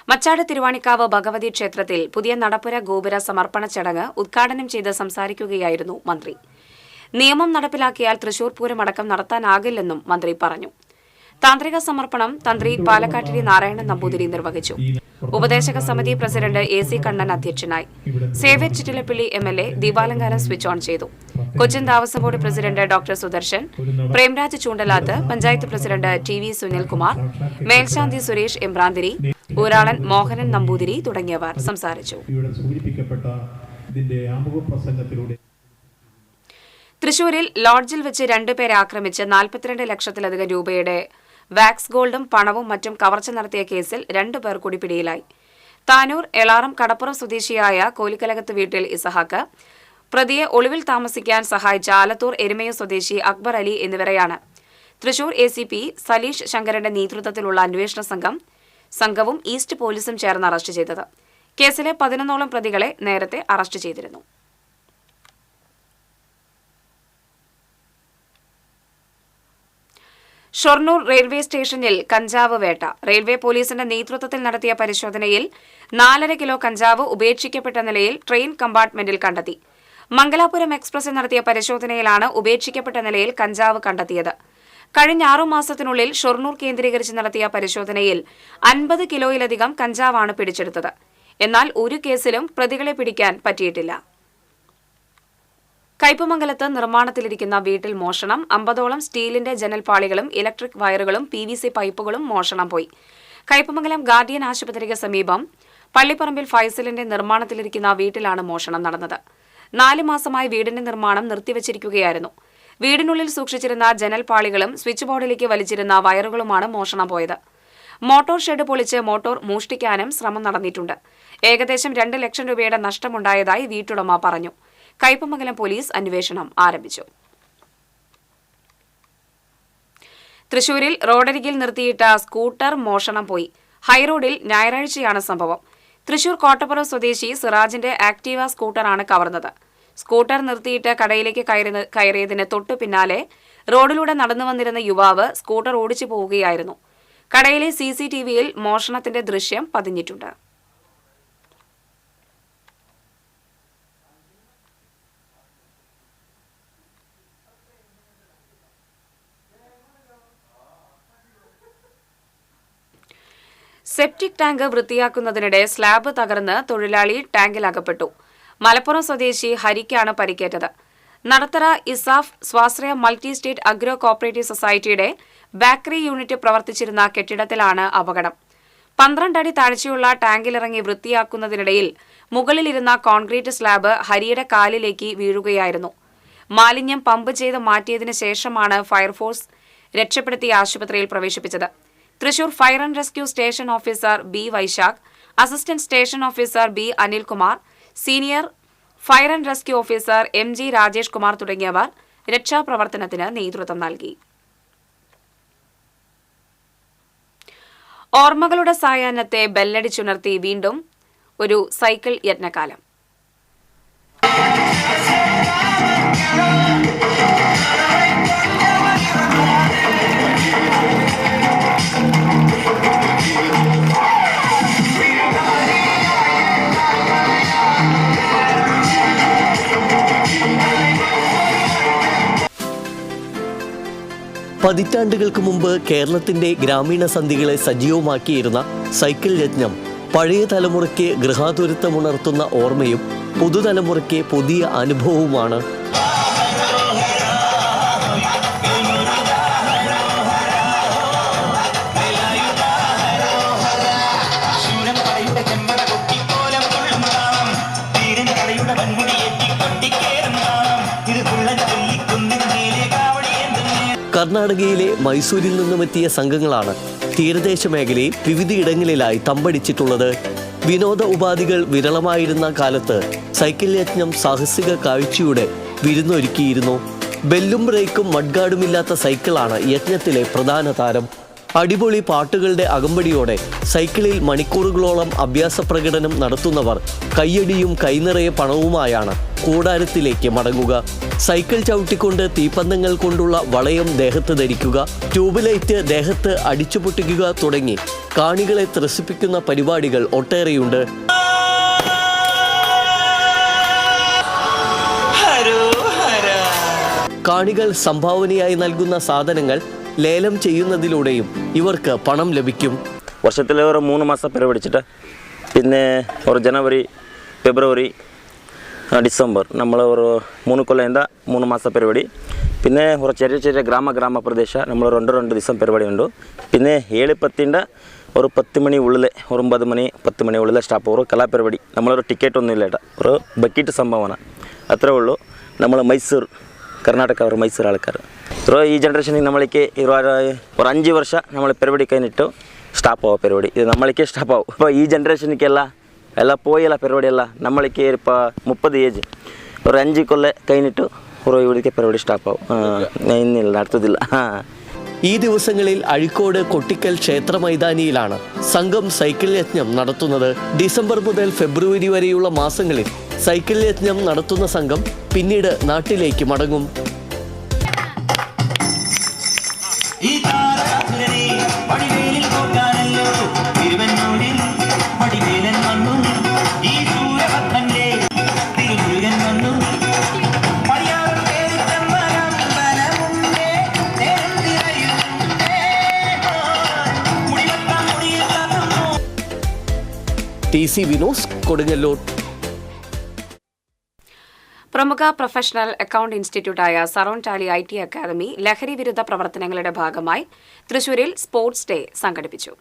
മച്ചാട് തിരുവാണിക്കാവ് ഭഗവതി ക്ഷേത്രത്തിൽ പുതിയ നടപ്പുര ഗോപുര സമർപ്പണ ചടങ്ങ് ഉദ്ഘാടനം ചെയ്ത് സംസാരിക്കുകയായിരുന്നു മന്ത്രി. നിയമം നടപ്പിലാക്കിയാൽ തൃശൂർ പൂരമടക്കം നടത്താനാകില്ലെന്നും മന്ത്രി പറഞ്ഞു. താന്ത്രിക സമർപ്പണം തന്ത്രി പാലക്കാട്ടിരി നാരായണൻ നമ്പൂതിരി നിർവഹിച്ചു. ഉപദേശക സമിതി പ്രസിഡന്റ് AC കണ്ണൻ അധ്യക്ഷനായി. സേവ്യർ ചിറ്റിലപ്പള്ളി MLA ദീപാലങ്കാരം സ്വിച്ച് ഓൺ ചെയ്തു. Cochin Devaswom board president doctor Sudarshan, Premraj Choondalath, panchayat president TV Sunilkumar, മേൽശാന്തി സുരേഷ് എമ്പ്രാന്തിരി, ഊരാളൻ മോഹനൻ നമ്പൂതിരി തുടങ്ങിയവർ സംസാരിച്ചു. തൃശൂരിൽ ലോഡ്ജിൽ വെച്ച് 2 പേരെ ആക്രമിച്ച് 42 ലക്ഷത്തിലധികം രൂപയുടെ വാക്സ് ഗോൾഡും പണവും മറ്റും കവർച്ച നടത്തിയ കേസിൽ 2 പേർ കൂടി പിടിയിലായി. താനൂർ എളാറം കടപ്പുറം സ്വദേശിയായ കോലിക്കലകത്ത് വീട്ടിൽ ഇസഹാക്ക്, പ്രതിയെ ഒളിവിൽ താമസിക്കാൻ സഹായിച്ച ആലത്തൂർ എരുമയ സ്വദേശി അക്ബർ അലി എന്നിവരെയാണ് തൃശൂർ ACP സലീഷ് ശങ്കരന്റെ നേതൃത്വത്തിലുള്ള അന്വേഷണ സംഘവും ഈസ്റ്റ് പോലീസും ചേർന്ന് അറസ്റ്റ് ചെയ്തത്. കേസിലെ 11ഓളം പ്രതികളെ നേരത്തെ അറസ്റ്റ് ചെയ്തിരുന്നു. ഷൊർണൂർ റെയിൽവേ സ്റ്റേഷനിൽ കഞ്ചാവ് വേട്ട. റെയിൽവേ പോലീസിന്റെ നേതൃത്വത്തിൽ നടത്തിയ പരിശോധനയിൽ 4.5 കിലോ കഞ്ചാവ് ഉപേക്ഷിക്കപ്പെട്ട നിലയിൽ ട്രെയിൻ കമ്പാർട്ട്മെന്റിൽ കണ്ടെത്തി. മംഗലാപുരം എക്സ്പ്രസിൽ നടത്തിയ പരിശോധനയിലാണ് ഉപേക്ഷിക്കപ്പെട്ട നിലയിൽ കഞ്ചാവ് കണ്ടെത്തിയത്. കഴിഞ്ഞ 6 മാസത്തിനുള്ളിൽ ഷൊർണൂർ കേന്ദ്രീകരിച്ച് നടത്തിയ പരിശോധനയിൽ 50 കിലോയിലധികം കഞ്ചാവാണ് പിടിച്ചെടുത്തത്. എന്നാൽ ഒരു കേസിലും പ്രതികളെ പിടിക്കാൻ പറ്റിയിട്ടില്ല. കയ്പമംഗലത്ത് നിർമ്മാണത്തിലിരിക്കുന്ന വീട്ടിൽ മോഷണം. 50ഓളം സ്റ്റീലിന്റെ ജനൽപാളികളും ഇലക്ട്രിക് വയറുകളും PVC പൈപ്പുകളും മോഷണം പോയി. കയ്പമംഗലം ഗാർഡിയൻ ആശുപത്രിക്ക് സമീപം പള്ളിപ്പറമ്പിൽ ഫൈസലിന്റെ നിർമ്മാണത്തിലിരിക്കുന്ന വീട്ടിലാണ് മോഷണം നടന്നത്. 4 മാസമായി വീടിന്റെ നിർമ്മാണം നിർത്തിവച്ചിരിക്കുകയായിരുന്നു. വീടിനുള്ളിൽ സൂക്ഷിച്ചിരുന്ന ജനൽപാളികളും സ്വിച്ച് ബോർഡിലേക്ക് വലിച്ചിരുന്ന വയറുകളുമാണ് മോഷണം പോയത്. മോട്ടോർ ഷെഡ് പൊളിച്ച് മോട്ടോർ മോഷ്ടിക്കാനും ശ്രമം നടന്നിട്ടുണ്ട്. ഏകദേശം 2 ലക്ഷം രൂപയുടെ നഷ്ടമുണ്ടായതായി വീട്ടുടമ പറഞ്ഞു. കയ്പമംഗലം പോലീസ് അന്വേഷണം ആരംഭിച്ചു. തൃശൂരിൽ റോഡരികിൽ നിർത്തിയിട്ട സ്കൂട്ടർ മോഷണം പോയി. ഹൈറോഡിൽ ഞായറാഴ്ചയാണ് സംഭവം. തൃശൂർ കോട്ടപ്പുറം സ്വദേശി സിറാജിന്റെ ആക്ടീവ സ്കൂട്ടറാണ് കവർന്നത്. സ്കൂട്ടർ നിർത്തിയിട്ട് കടയിലേക്ക് കയറിയതിന് തൊട്ടു പിന്നാലെ റോഡിലൂടെ നടന്നു വന്നിരുന്ന യുവാവ് സ്കൂട്ടർ ഓടിച്ചു പോവുകയായിരുന്നു. കടയിലെ CCTVയിൽ മോഷണത്തിന്റെ ദൃശ്യം പതിഞ്ഞിട്ടുണ്ട്. സെപ്റ്റിക് ടാങ്ക് വൃത്തിയാക്കുന്നതിനിടെ സ്ലാബ് തകർന്ന് തൊഴിലാളി ടാങ്കിൽ അകപ്പെട്ടു. മലപ്പുറം സ്വദേശി ഹരിക്കാണ് പരിക്കേറ്റത്. നടത്തറ ഇസാഫ് സ്വാശ്രയ മൾട്ടി സ്റ്റേറ്റ് അഗ്രോ കോഓപ്പറേറ്റീവ് സൊസൈറ്റിയുടെ ബേക്കറി യൂണിറ്റ് പ്രവർത്തിച്ചിരുന്ന കെട്ടിടത്തിലാണ് അപകടം. 12 അടി താഴ്ചയുള്ള ടാങ്കിലിറങ്ങി വൃത്തിയാക്കുന്നതിനിടയിൽ മുകളിലിരുന്ന കോൺക്രീറ്റ് സ്ലാബ് ഹരിയുടെ കാലിലേക്ക് വീഴുകയായിരുന്നു. മാലിന്യം പമ്പ് ചെയ്ത് മാറ്റിയതിനു ശേഷമാണ് ഫയർഫോഴ്സ് രക്ഷപ്പെടുത്തി ആശുപത്രിയിൽ പ്രവേശിപ്പിച്ചത്. Thrissur fire and rescue station officer B Vaishakh, assistant station officer B Anilkumar, senior fire and rescue officer M G Rajesh Kumar തുടങ്ങിയവർ രക്ഷാപ്രവർത്തനത്തിന് നേതൃത്വം നൽകി. ഓർമ്മകളുടെ സായാഹ്നത്തെ ബെല്ലടിച്ചുണർത്തി വീണ്ടും ഒരു സൈക്കിൾ യജ്ഞകാലം. പതിറ്റാണ്ടുകൾക്ക് മുമ്പ് കേരളത്തിന്റെ ഗ്രാമീണ സന്ധികളെ സജീവമാക്കിയിരുന്ന സൈക്കിൾ യജ്ഞം പഴയ തലമുറയ്ക്ക് ഗൃഹാതുരത്വമുണർത്തുന്ന ഓർമ്മയും പുതുതലമുറയ്ക്ക് പുതിയ അനുഭവവുമാണ്. കർണാടകയിലെ മൈസൂരിൽ നിന്നുമെത്തിയ സംഘങ്ങളാണ് തീരദേശ മേഖലയിൽ വിവിധയിടങ്ങളിലായി തമ്പടിച്ചിട്ടുള്ളത്. വിനോദ ഉപാധികൾ വിരളമായിരുന്ന കാലത്ത് സൈക്കിൾ യജ്ഞം സാഹസിക കാഴ്ചയുടെ വിരുന്നൊരുക്കിയിരുന്നു. ബെല്ലും ബ്രേക്കും മഡ്ഗാർഡുമില്ലാത്ത സൈക്കിളാണ് യജ്ഞത്തിലെ പ്രധാന താരം. അടിപൊളി പാട്ടുകളുടെ അകമ്പടിയോടെ സൈക്കിളിൽ മണിക്കൂറുകളോളം അഭ്യാസ പ്രകടനം നടത്തുന്നവർ കയ്യടിയും കൈനിറയെ പണവുമായാണ് കൂടാരത്തിലേക്ക് മടങ്ങുക. സൈക്കിൾ ചവിട്ടിക്കൊണ്ട് തീപ്പന്തങ്ങൾ കൊണ്ടുള്ള വളയം ദേഹത്ത് ധരിക്കുക, ട്യൂബ് ലൈറ്റ് ദേഹത്ത് അടിച്ചുപൊട്ടിക്കുക തുടങ്ങി കാണികളെ ത്രസിപ്പിക്കുന്ന പരിപാടികൾ ഒട്ടേറെയുണ്ട്. കാണികൾ സംഭാവനയായി നൽകുന്ന സാധനങ്ങൾ ലേലം ചെയ്യുന്നതിലൂടെയും ഇവർക്ക് പണം ലഭിക്കും. വർഷത്തിലെ ഒരു 3 മാസം പരിപാടിച്ചിട്ട് പിന്നെ ഒരു ജനുവരി ഫെബ്രുവരി ഡിസംബർ നമ്മൾ ഒരു 3 കൊല്ലದಿಂದ 3 മാസം പരിപാടി. പിന്നെ ഒരു ചെറിയ ചെറിയ ഗ്രാമ പ്രദേശ നമ്മൾ 2 ദിവസം പരിപാടി ഉണ്ട്. പിന്നെ 7:10 ഒരു 10 മണി ഉള്ളിൽ ഒരു 9 മണി 10 മണി ഉള്ളിൽ സ്റ്റാപ്പ് ഒരു കലാപരിപാടി. നമ്മളൊരു ടിക്കറ്റ് ഒന്നും ഇല്ല, ഒരു ബക്കറ്റ് സംഭാവന അത്രേ ഉള്ളൂ. നമ്മൾ മൈസൂർ കർണാടക ಅವರು ಮೈಸೂರು ಆಳ್ಕಾರು ಈ ಜನ್ರೇಷನಿಗೆ നമ്മളിക്ക് ഒരു 5 ವರ್ಷ നമ്മൾ പരിപാടി കഴിഞ്ഞിട്ട് സ്റ്റാപ്പ് ആവും പരിപാടി. ഇത് നമ്മളിക്ക് സ്റ്റാപ്പ് ആവും. ഇപ്പോൾ ഈ ജനറേഷനിക്കെಲ್ಲ പോയല്ല പരിപാടി ಎಲ್ಲ നമ്മളിക്ക് ഇപ്പോൾ 30 ഏജ് ഒരു 5 കൊല്ലം കഴിഞ്ഞിട്ട് ഒരു ഇവിടേക്ക് പരിപാടി സ്റ്റാപ്പ് ആവും. ഇന്നില്ല, നടത്തുന്നില്ല. ഈ ദിവസങ്ങളിൽ അഴീക്കോട് കൊട്ടിക്കൽ ക്ഷേത്ര മൈതാനിയിലാണ് സംഘം സൈക്കിൾ യജ്ഞം നടത്തുന്നത്. ഡിസംബർ മുതൽ ഫെബ്രുവരി വരെയുള്ള മാസങ്ങളിൽ സൈക്കിൾ യജ്ഞം നടത്തുന്ന സംഘം പിന്നീട് നാട്ടിലേക്ക് മടങ്ങും. TC വിനോസ്, കൊടുങ്ങല്ലൂർ. പ്രമുഖ പ്രൊഫഷണൽ അക്കൌണ്ട് ഇൻസ്റ്റിറ്റ്യൂട്ടായ സറൗണ്ട് ടാലി IT അക്കാദമി ലഹരി വിരുദ്ധ പ്രവർത്തനങ്ങളുടെ ഭാഗമായി തൃശൂരിൽ സ്പോർട്സ് ഡേ സംഘടിപ്പിച്ചു.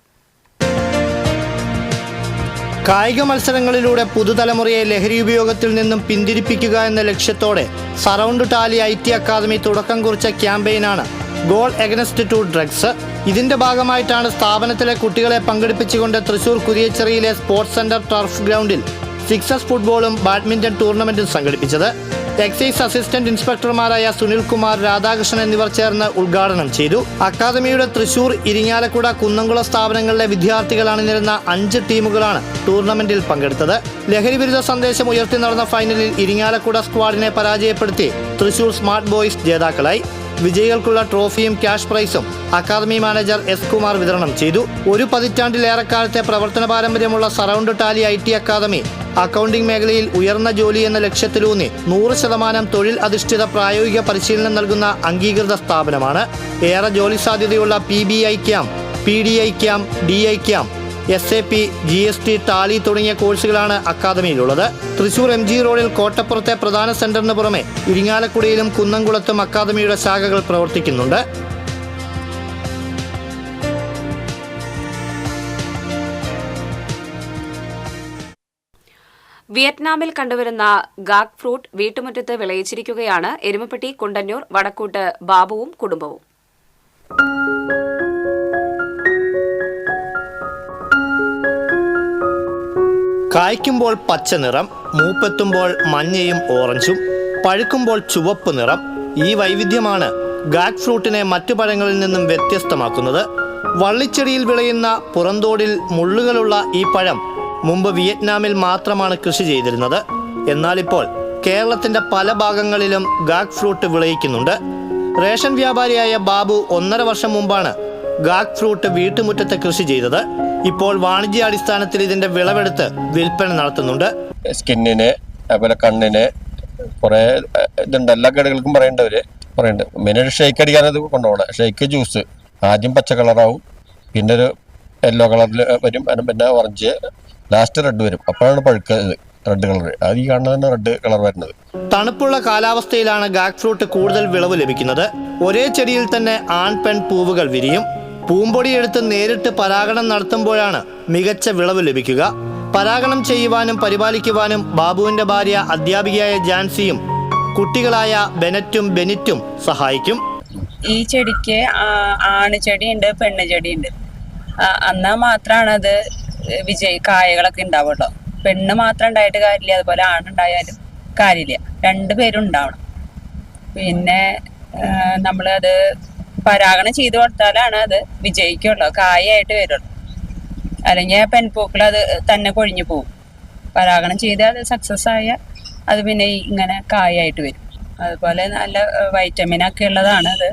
കായിക മത്സരങ്ങളിലൂടെ പുതുതലമുറയെ ലഹരി ഉപയോഗത്തിൽ നിന്നും പിന്തിരിപ്പിക്കുക എന്ന ലക്ഷ്യത്തോടെ സറൗണ്ട് ടാലി IT അക്കാദമി തുടക്കം കുറിച്ച ക്യാമ്പയിനാണ് ഗോൾ എഗനസ്റ്റ് ടു ഡ്രഗ്സ്. ഇതിന്റെ ഭാഗമായിട്ടാണ് സ്ഥാപനത്തിലെ കുട്ടികളെ പങ്കെടുപ്പിച്ചുകൊണ്ട് തൃശൂർ കുരിയച്ചിറയിലെ സ്പോർട്സ് സെന്റർ ടർഫ് ഗ്രൗണ്ടിൽ സിക്സസ് ഫുട്ബോളും ബാഡ്മിന്റൺ ടൂർണമെന്റും സംഘടിപ്പിച്ചത്. എക്സൈസ് അസിസ്റ്റന്റ് ഇൻസ്പെക്ടർമാരായ സുനിൽ കുമാർ, രാധാകൃഷ്ണൻ എന്നിവർ ചേർന്ന് ഉദ്ഘാടനം ചെയ്തു. അക്കാദമിയുടെ തൃശൂർ, ഇരിങ്ങാലക്കുട, കുന്നംകുളം സ്ഥാപനങ്ങളിലെ വിദ്യാർത്ഥികൾ അണിനിരുന്ന 5 ടീമുകളാണ് ടൂർണമെന്റിൽ പങ്കെടുത്തത്. ലഹരി വിരുദ്ധ സന്ദേശം ഉയർത്തി നടന്ന ഫൈനലിൽ ഇരിങ്ങാലക്കുട സ്ക്വാഡിനെ പരാജയപ്പെടുത്തി തൃശൂർ സ്മാർട്ട് ബോയ്സ് ജേതാക്കളായി. വിജയികൾക്കുള്ള ട്രോഫിയും ക്യാഷ് പ്രൈസും അക്കാദമി മാനേജർ എസ് കുമാർ വിതരണം ചെയ്തു. ഒരു പതിറ്റാണ്ടിലേറെക്കാലത്തെ പ്രവർത്തന പാരമ്പര്യമുള്ള surround tally IT academy accounting മേഖലയിൽ ഉയർന്ന ജോലി എന്ന ലക്ഷ്യത്തിലൂന്നി 100% തൊഴിൽ അധിഷ്ഠിത പ്രായോഗിക പരിശീലനം നൽകുന്ന അംഗീകൃത സ്ഥാപനമാണ്. ഏറെ ജോലി സാധ്യതയുള്ള PBI camp, PDI camp, DI camp, SAP, GST, Tally തുടങ്ങിയ കോഴ്സുകളാണ് അക്കാദമിയിലുള്ളത്. തൃശൂർ MG റോഡിൽ കോട്ടപ്പുറത്തെ പ്രധാന സെന്ററിന് പുറമെ ഇരിങ്ങാലക്കുടയിലും കുന്നംകുളത്തും അക്കാദമിയുടെ ശാഖകൾ പ്രവർത്തിക്കുന്നുണ്ട്. വിയറ്റ്നാമിൽ കണ്ടുവരുന്ന ഗാക് ഫ്രൂട്ട് വീട്ടുമുറ്റത്ത് വിളയിച്ചിരിക്കുകയാണ് എരുമപ്പെട്ടി കുണ്ടന്നൂർ വടക്കൂട്ട് ബാബുവും കുടുംബവും. കായ്ക്കുമ്പോൾ പച്ച നിറം, മൂപ്പെത്തുമ്പോൾ മഞ്ഞയും ഓറഞ്ചും, പഴുക്കുമ്പോൾ ചുവപ്പ് നിറം. ഈ വൈവിധ്യമാണ് ഗാക് ഫ്രൂട്ടിനെ മറ്റു പഴങ്ങളിൽ നിന്നും വ്യത്യസ്തമാക്കുന്നത്. വള്ളിച്ചെടിയിൽ വിളയുന്ന പുറന്തോടിൽ മുള്ളുകളുള്ള ഈ പഴം മുമ്പ് വിയറ്റ്നാമിൽ മാത്രമാണ് കൃഷി ചെയ്തിരുന്നത്. എന്നാൽ ഇപ്പോൾ കേരളത്തിന്റെ പല ഭാഗങ്ങളിലും ഗാക് ഫ്രൂട്ട് വിളയിക്കുന്നുണ്ട്. റേഷൻ വ്യാപാരിയായ ബാബു 1.5 വർഷം മുമ്പാണ് ഗാക് ഫ്രൂട്ട് വീട്ടുമുറ്റത്ത് കൃഷി ചെയ്തത്. ഇപ്പോൾ വാണിജ്യാടിസ്ഥാനത്തിൽ ഇതിന്റെ വിളവെടുത്ത് വിൽപ്പന നടത്തുന്നുണ്ട്. സ്കിന്നിന്, അതുപോലെ കണ്ണിന് കുറെ ഇതുണ്ട്. എല്ലാ കേടുകൾക്കും പറയുന്നുണ്ട്. മെയിനായിട്ട് ഷേക്ക് അടിക്കാനത് കൊണ്ടുപോകണം. ഷേക്ക് ജ്യൂസ് ആദ്യം പച്ച കളറാവും, പിന്നെ ഒരു യെല്ലോ കളറിൽ വരും, പിന്നെ ഓറഞ്ച്, ലാസ്റ്റ് റെഡ് വരും. അപ്പോഴാണ് പഴുക്കുന്നത് റെഡ് കളർ. അത് ഈ കാണുന്നതന്നെ റെഡ് കളർ വരുന്നത്. തണുപ്പുള്ള കാലാവസ്ഥയിലാണ് ഗാക് ഫ്രൂട്ട് കൂടുതൽ വിളവ് ലഭിക്കുന്നത്. ഒരേ ചെടിയിൽ തന്നെ ആൺ പെൺ പൂവുകൾ വിരിയും. പൂമ്പൊടി എടുത്ത് നേരിട്ട് പരാഗണം നടത്തുമ്പോഴാണ് മികച്ച വിളവ് ലഭിക്കുക. പരാഗണം ചെയ്യുവാനും പരിപാലിക്കുവാനും ബാബുവിന്റെ ഭാര്യ അധ്യാപികയായ ജാൻസിയും കുട്ടികളായ ബെനറ്റും ബെനിറ്റും സഹായിക്കും. ഈ ചെടിക്ക് ആണ് ചെടിയുണ്ട്, പെണ്ണ് ചെടിയുണ്ട്. എന്നാൽ മാത്രമാണ് അത് കായകളൊക്കെ ഉണ്ടാവുള്ളൂ. പെണ്ണ് മാത്രം ഉണ്ടായിട്ട് കാര്യമില്ല, അതുപോലെ ആണുണ്ടായാലും കാര്യമില്ല. 2 പേരും ഉണ്ടാവണം. പിന്നെ നമ്മളത് പരാഗണം ചെയ്തു കൊടുത്താലാണ് അത് വിജയിക്കുള്ളൂ, കായായിട്ട് വരുള്ളൂ. അല്ലെങ്കിൽ പെൺപൂക്കൾ അത് തന്നെ കൊഴിഞ്ഞു പോകും. പരാഗണം ചെയ്താൽ അത് സക്സസ് ആയാൽ അത് പിന്നെ ഇങ്ങനെ കായായിട്ട് വരും. അതുപോലെ നല്ല വൈറ്റമിനൊക്കെ ഉള്ളതാണ് അത്.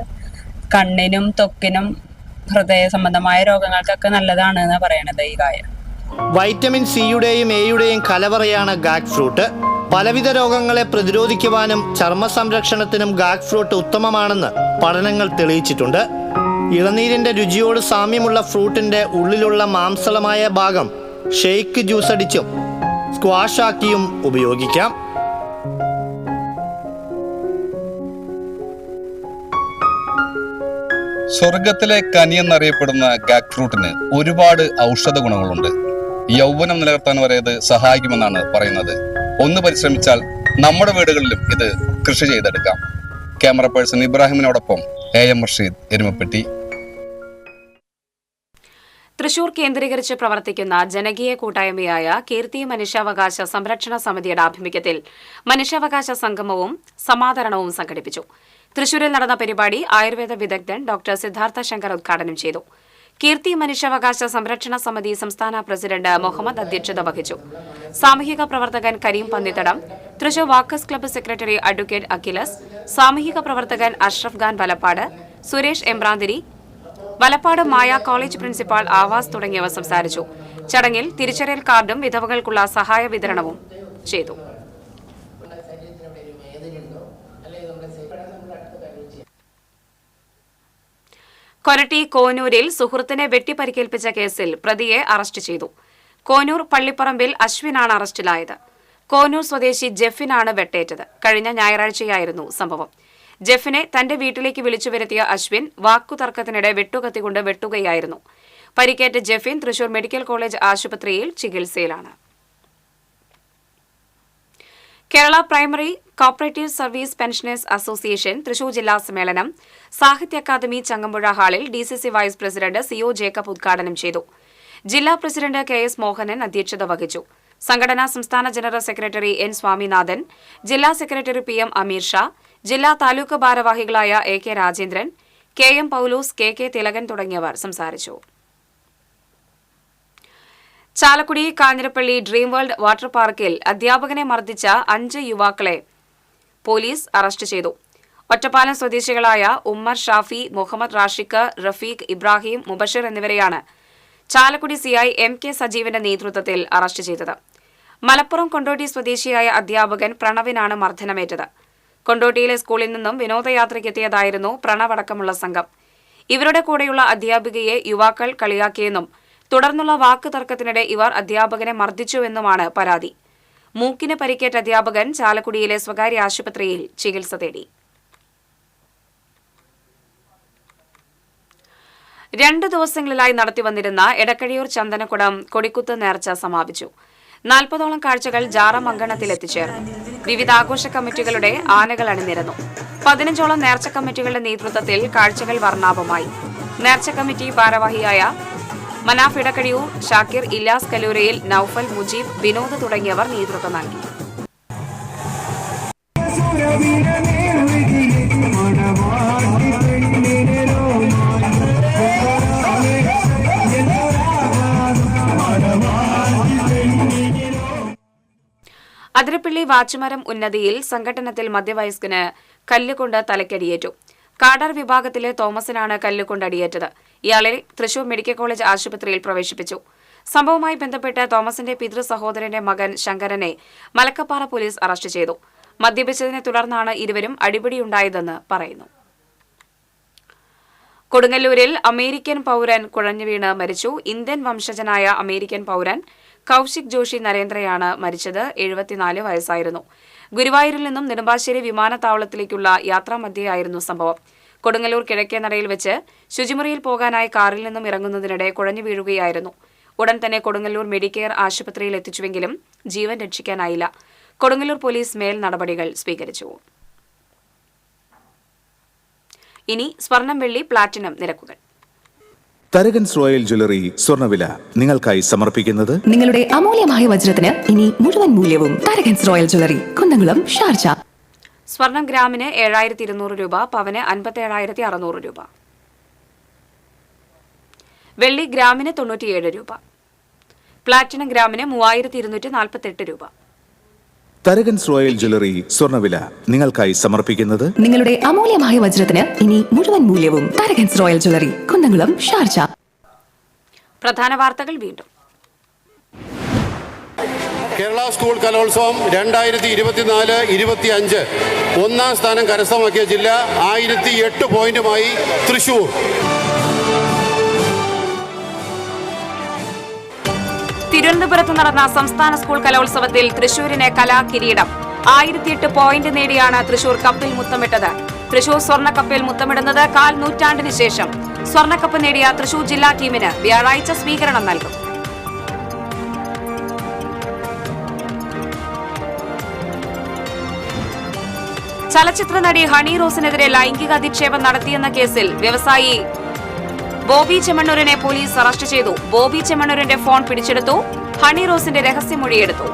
കണ്ണിനും ത്വക്കിനും ഹൃദയ സംബന്ധമായ രോഗങ്ങൾക്കൊക്കെ നല്ലതാണ് എന്നാണ് പറയണത് ഈ കായ. വൈറ്റമിൻ സിയുടെയും എയുടെയും കലവറയാണ് ഗാക് ഫ്രൂട്ട്. പലവിധ രോഗങ്ങളെ പ്രതിരോധിക്കുവാനും ചർമ്മ സംരക്ഷണത്തിനും ഗാക് ഫ്രൂട്ട് ഉത്തമമാണെന്ന് പഠനങ്ങൾ തെളിയിച്ചിട്ടുണ്ട്. ഇളനീരിന്റെ രുചിയോട് സാമ്യമുള്ള ഫ്രൂട്ടിന്റെ ഉള്ളിലുള്ള മാംസളമായ ഭാഗം ഷേക്ക് ജ്യൂസ് അടിച്ചും സ്ക്വാഷ് ആക്കിയും ഉപയോഗിക്കാം. സ്വർഗത്തിലെ കനി എന്നറിയപ്പെടുന്ന ഗാക് ഫ്രൂട്ടിന് ഒരുപാട് ഔഷധ ഗുണങ്ങളുണ്ട്. യൗവനം നിലനിർത്താൻ വരെ ഇത് സഹായിക്കുമെന്നാണ് പറയുന്നത്. ഒന്ന് പരിശ്രമിച്ചാൽ നമ്മുടെ വീടുകളിലും ഇത് കൃഷി ചെയ്തെടുക്കാം. ക്യാമറ പേഴ്സൺ ഇബ്രാഹിമിനോടൊപ്പം AM റഷീദ്, എരുമപ്പെട്ടി. തൃശൂർ കേന്ദ്രീകരിച്ച് പ്രവർത്തിക്കുന്ന ജനകീയ കൂട്ടായ്മയായ കീർത്തി മനുഷ്യാവകാശ സംരക്ഷണ സമിതിയുടെ ആഭിമുഖ്യത്തിൽ മനുഷ്യാവകാശ സംഗമവും സമാദരണവും സംഘടിപ്പിച്ചു. തൃശൂരിൽ നടന്ന പരിപാടി ആയുർവേദ വിദഗ്ധൻ ഡോക്ടർ സിദ്ധാർത്ഥ ശങ്കർ ഉദ്ഘാടനം ചെയ്തു. കീർത്തി മനുഷ്യാവകാശ സംരക്ഷണ സമിതി സംസ്ഥാന പ്രസിഡന്റ് മുഹമ്മദ് അധ്യക്ഷത വഹിച്ചു. സാമൂഹിക പ്രവർത്തകൻ Kareem Pannithadam, Thrissur walkers club secretary advocate Akhilas, സാമൂഹിക പ്രവർത്തകൻ അഷ്റഫ് ഖാൻ വലപ്പാട്, സുരേഷ് എമ്പ്രാന്തിരി, വലപ്പാട് മായ കോളേജ് പ്രിൻസിപ്പാൾ ആവാസ് തുടങ്ങിയവർ സംസാരിച്ചു. ചടങ്ങിൽ തിരിച്ചറിയൽ കാർഡും വിധവകൾക്കുള്ള സഹായ വിതരണവും ചെയ്തു. കൊരട്ടി കോനൂരിൽ സുഹൃത്തിനെ വെട്ടിപ്പരിക്കേൽപ്പിച്ച കേസിൽ പ്രതിയെ അറസ്റ്റ് ചെയ്തു. കോനൂർ പള്ളിപ്പറമ്പിൽ അശ്വിനാണ് അറസ്റ്റിലായത്. കോനൂർ സ്വദേശി ജെഫിനാണ് വെട്ടേറ്റത്. കഴിഞ്ഞ ഞായറാഴ്ചയായിരുന്നു സംഭവം. ജെഫിനെ തന്റെ വീട്ടിലേക്ക് വിളിച്ചു വരുത്തിയ അശ്വിൻ വാക്കുതർക്കത്തിനിടെ വെട്ടുകത്തികൊണ്ട് വെട്ടുകയായിരുന്നു. പരിക്കേറ്റ ജെഫിൻ തൃശൂർ മെഡിക്കൽ കോളേജ് ആശുപത്രിയിൽ ചികിത്സയിലാണ്. Kerala primary cooperative service pensioners association Thrissur ജില്ലാ സമ്മേളനം സാഹിത്യ അക്കാദമി ചങ്ങമ്പുഴ ഹാളിൽ DCC vice president CO Jacob ഉദ്ഘാടനം ചെയ്തു. ജില്ലാ പ്രസിഡന്റ് KS മോഹനൻ അധ്യക്ഷത വഹിച്ചു. സംഘടനാ സംസ്ഥാന ജനറൽ സെക്രട്ടറി N സ്വാമിനാഥൻ, ജില്ലാ സെക്രട്ടറി PM അമീർ ഷാ, ജില്ലാ താലൂക്ക് ഭാരവാഹികളായ AK Rajendran, KM Paulose, KK Thilakan തുടങ്ങിയവർ സംസാരിച്ചു. Chalakudy Kanjirappally dream world water പാർക്കിൽ അധ്യാപകനെ മർദ്ദിച്ച 5 യുവാക്കളെ പോലീസ് അറസ്റ്റ് ചെയ്തു. ഒറ്റപ്പാലം സ്വദേശികളായ ഉമ്മർ ഷാഫി, മുഹമ്മദ് റാഷിഖ്, റഫീഖ്, ഇബ്രാഹിം, മുബഷിർ എന്നിവരെയാണ് ചാലക്കുടി CI MK സജീവന്റെ നേതൃത്വത്തിൽ അറസ്റ്റ് ചെയ്തത്. മലപ്പുറം കൊണ്ടോട്ടി സ്വദേശിയായ അധ്യാപകൻ പ്രണവിനാണ് മർദ്ദനമേറ്റത്. കൊണ്ടോട്ടിയിലെ സ്കൂളിൽ നിന്നും വിനോദയാത്രയ്ക്കെത്തിയതായിരുന്നു പ്രണവടക്കമുള്ള സംഘം. ഇവരുടെ കൂടെയുള്ള അധ്യാപികയെ യുവാക്കൾ കളിയാക്കിയെന്നും തുടർന്നുള്ള വാക്ക് തർക്കത്തിനിടെ ഇവർ അധ്യാപകനെ മർദ്ദിച്ചുവെന്നുമാണ് പരാതി. മൂക്കിന് പരിക്കേറ്റ അധ്യാപകൻ ചാലക്കുടിയിലെ സ്വകാര്യ ആശുപത്രിയിൽ ചികിത്സ തേടി. 2 ദിവസങ്ങളിലായി നടത്തിവന്നിരുന്ന എടക്കഴിയൂർ ചന്ദനക്കുടം കൊടിക്കുത്ത് നേർച്ച സമാപിച്ചു. 40ഓളം കാഴ്ചകൾ ജാറം അങ്കണത്തിൽ എത്തിച്ചേർന്നു. വിവിധ ആഘോഷ കമ്മിറ്റികളുടെ ആനകൾ അണിനിരന്നു. 15ഓളം നേർച്ച കമ്മിറ്റികളുടെ നേതൃത്വത്തിൽ കാഴ്ചകൾ വർണ്ണാഭമായി. നേർച്ച കമ്മിറ്റി ഭാരവാഹിയായ മനാഫ് ഇടക്കഴിയൂർ, ഷാക്കിർ, ഇല്ലാസ് കലൂരയിൽ, നൌഫൽ, മുജീബ്, വിനോദ് തുടങ്ങിയവർ നേതൃത്വം നൽകി. അതിരപ്പള്ളി വാച്ചുമരം ഉന്നതിയിൽ സംഘട്ടനത്തിൽ മധ്യവയസ്കന് കല്ലുകൊണ്ട് തലക്കടിയേറ്റു. കാഡർ വിഭാഗത്തിലെ തോമസിനാണ് കല്ലുകൊണ്ട് അടിയേറ്റത്. ഇയാളെ തൃശൂർ മെഡിക്കൽ കോളേജ് ആശുപത്രിയിൽ പ്രവേശിപ്പിച്ചു. സംഭവവുമായി ബന്ധപ്പെട്ട് തോമസിന്റെ പിതൃ സഹോദരന്റെ മകൻ ശങ്കരനെ മലക്കപ്പാറ പോലീസ് അറസ്റ്റ് ചെയ്തു. മദ്യപിച്ചതിനെ തുടർന്നാണ് ഇരുവരും അടിപിടിയുണ്ടായതെന്ന് പറയുന്നു. കൊടുങ്ങല്ലൂരിൽ അമേരിക്കൻ പൌരൻ കുഴഞ്ഞുവീണ് മരിച്ചു. ഇന്ത്യൻ വംശജനായ അമേരിക്കൻ പൌരൻ കൌശിക് ജോഷി നരേന്ദ്രയാണ് മരിച്ചത്. 74 വയസ്സായിരുന്നു. ഗുരുവായൂരിൽ നിന്നും നെടുമ്പാശ്ശേരി വിമാനത്താവളത്തിലേക്കുള്ള യാത്രാമധ്യേയായിരുന്നു സംഭവം. കൊടുങ്ങല്ലൂർ കിഴക്കേനടയിൽ വെച്ച് ശുചിമുറിയിൽ പോകാനായി കാറിൽ നിന്നും ഇറങ്ങുന്നതിനിടെ കുഴഞ്ഞു വീഴുകയായിരുന്നു. ഉടൻ തന്നെ കൊടുങ്ങല്ലൂർ മെഡിക്കെയർ ആശുപത്രിയിൽ എത്തിച്ചുവെങ്കിലും ജീവൻ രക്ഷിക്കാനായില്ല. കൊടുങ്ങല്ലൂർ പോലീസ് മേൽ നടപടികൾ സ്വീകരിച്ചു. ഇനി സ്വർണം, വെള്ളി, പ്ലാറ്റിനം നിരക്കുകൾ. തരകൻസ് റോയൽ ജ്വല്ലറി സ്വർണ്ണവില നിങ്ങൾക്കായി സമർപ്പിക്കുന്നത് നിങ്ങളുടെ അമൂല്യമായ വജ്രത്തിന് ഇനി മുഴുവൻ മൂല്യവും Tharakans royal jewellery, Kunnamkulam, Sharjah. സ്വർണം ഗ്രാമിന് 7200 രൂപ, പവന് 57,600 രൂപ. വെള്ളി ഗ്രാമിന് 97 രൂപ. പ്ലാറ്റിനം ഗ്രാമിന് 3248 രൂപ. തരകൻസ് റോയൽ ജ്വല്ലറി സ്വർണ്ണവില നിങ്ങൾക്കായി സമർപ്പിക്കുന്നത് നിങ്ങളുടെ അമൂല്യമായ വജ്രത്തിന് ഇനി മുഴുവൻ മൂല്യവും Tharakans royal jewellery, Kunnamkulam, Sharjah. പ്രധാന വാർത്തകൾ വീണ്ടും. കേരള സ്കൂൾ കലോത്സവം 2024-25 ഒന്നാം സ്ഥാനം കരസ്ഥമാക്കിയ ജില്ല 1008 പോയിന്റുമായി തൃശൂർ. തിരുവനന്തപുരത്ത് നടന്ന സംസ്ഥാന സ്കൂൾ കലോത്സവത്തിൽ തൃശൂരിന് കലാകിരീടം. 1008 പോയിന്റ് നേടിയാണ് തൃശൂർ കപ്പിൽ മുത്തമിട്ടത്. തൃശൂർ സ്വർണ്ണക്കപ്പിൽ മുത്തമിടുന്നത് 1/4 നൂറ്റാണ്ടിന് ശേഷം. സ്വർണ്ണക്കപ്പ് നേടിയ തൃശൂർ ജില്ലാ ടീമിന് വ്യാഴാഴ്ച സ്വീകരണം നൽകും. ചലച്ചിത്ര നടി ഹണി റോസിനെതിരെ ലൈംഗിക അധിക്ഷേപം നടത്തിയെന്ന കേസിൽ വ്യവസായി ബോബി ചെമ്മണ്ണൂരിനെ പോലീസ് അറസ്റ്റ് ചെയ്തു. ബോബി ചെമ്മണ്ണൂരിന്റെ ഫോൺ പിടിച്ചെടുത്തു. ഹണി റോസിന്റെ രഹസ്യമൊഴിയെടുത്തു.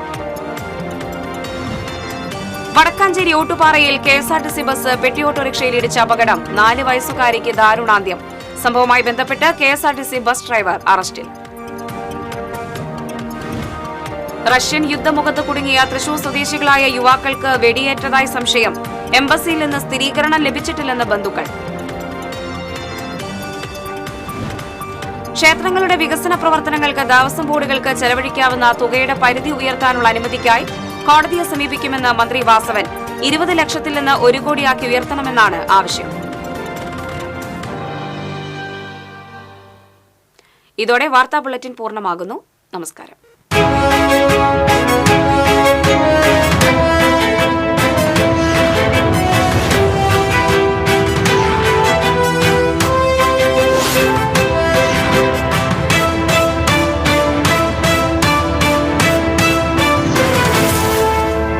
വടക്കാഞ്ചേരി ഓട്ടുപാറയിൽ KSRTC ബസ് പെട്ടി ഓട്ടോറിക്ഷയിൽ ഇടിച്ച അപകടം. 4 വയസ്സുകാരിക്ക് ദാരുണാന്ത്യം. സംഭവവുമായി ബന്ധപ്പെട്ട് KSRTC ബസ് ഡ്രൈവർ അറസ്റ്റിൽ. റഷ്യൻ യുദ്ധമുഖത്ത് കുടുങ്ങിയ തൃശൂർ സ്വദേശികളായ യുവാക്കൾക്ക് വെടിയേറ്റതായി സംശയം. എംബസിയിൽ നിന്ന് സ്ഥിരീകരണം ലഭിച്ചിട്ടില്ലെന്ന് ബന്ധുക്കൾ. ക്ഷേത്രങ്ങളുടെ വികസന പ്രവർത്തനങ്ങൾക്ക് ദേവസ്വം ബോർഡുകൾക്ക് ചെലവഴിക്കാവുന്ന തുകയുടെ പരിധി ഉയർത്താനുള്ള അനുമതിക്കായി കോടതിയെ സമീപിക്കുമെന്ന് മന്ത്രി വാസവൻ. 20 ലക്ഷത്തിൽ നിന്ന് 1 കോടിയാക്കി ഉയർത്തണമെന്നാണ് ആവശ്യം. ഇതോടെ വാർത്താ ബുള്ളറ്റിൻ പൂർണ്ണമാകുന്നു. നമസ്കാരം.